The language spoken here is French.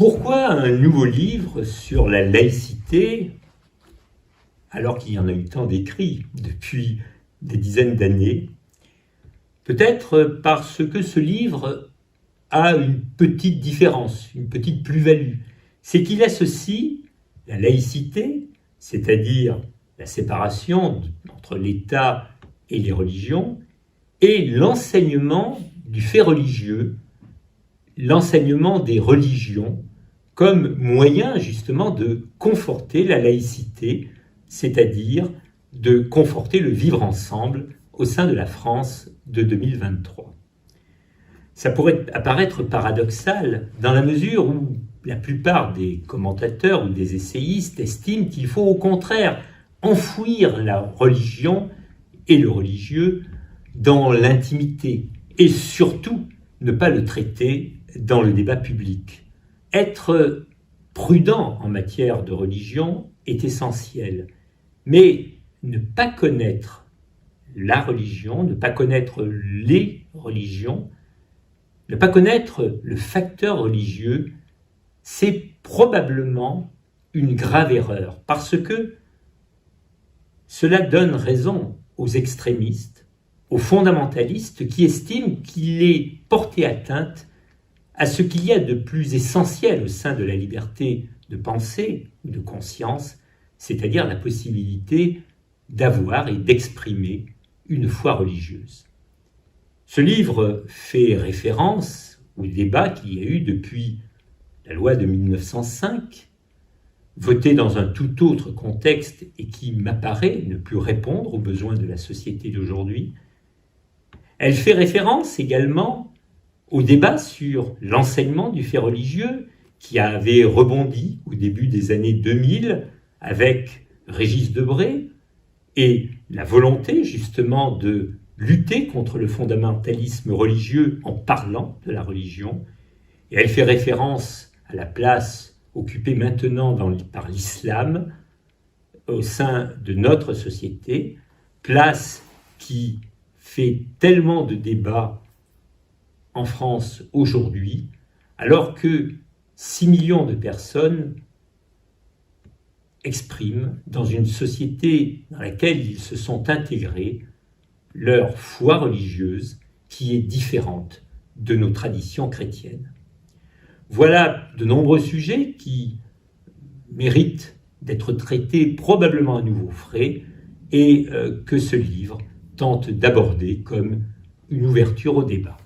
Pourquoi un nouveau livre sur la laïcité, alors qu'il y en a eu tant d'écrits depuis des dizaines d'années? Peut-être parce que ce livre a une petite différence, une petite plus-value. C'est qu'il associe la laïcité, c'est-à-dire la séparation entre l'État et les religions, et l'enseignement du fait religieux, l'enseignement des religions, comme moyen justement de conforter la laïcité, c'est-à-dire de conforter le vivre ensemble au sein de la France de 2023. Ça pourrait apparaître paradoxal dans la mesure où la plupart des commentateurs ou des essayistes estiment qu'il faut au contraire enfouir la religion et le religieux dans l'intimité et surtout ne pas le traiter dans le débat public. Être prudent en matière de religion est essentiel, mais ne pas connaître la religion, ne pas connaître les religions, ne pas connaître le facteur religieux, c'est probablement une grave erreur, parce que cela donne raison aux extrémistes, aux fondamentalistes qui estiment qu'il est porté atteinte à ce qu'il y a de plus essentiel au sein de la liberté de pensée ou de conscience, c'est-à-dire la possibilité d'avoir et d'exprimer une foi religieuse. Ce livre fait référence au débat qu'il y a eu depuis la loi de 1905, votée dans un tout autre contexte et qui m'apparaît ne plus répondre aux besoins de la société d'aujourd'hui. Elle fait référence également au débat sur l'enseignement du fait religieux qui avait rebondi au début des années 2000 avec Régis Debray et la volonté justement de lutter contre le fondamentalisme religieux en parlant de la religion. Et elle fait référence à la place occupée maintenant par l'islam au sein de notre société, place qui fait tellement de débats en France aujourd'hui, alors que 6 millions de personnes expriment dans une société dans laquelle ils se sont intégrés leur foi religieuse qui est différente de nos traditions chrétiennes. Voilà de nombreux sujets qui méritent d'être traités probablement à nouveau frais et que ce livre tente d'aborder comme une ouverture au débat.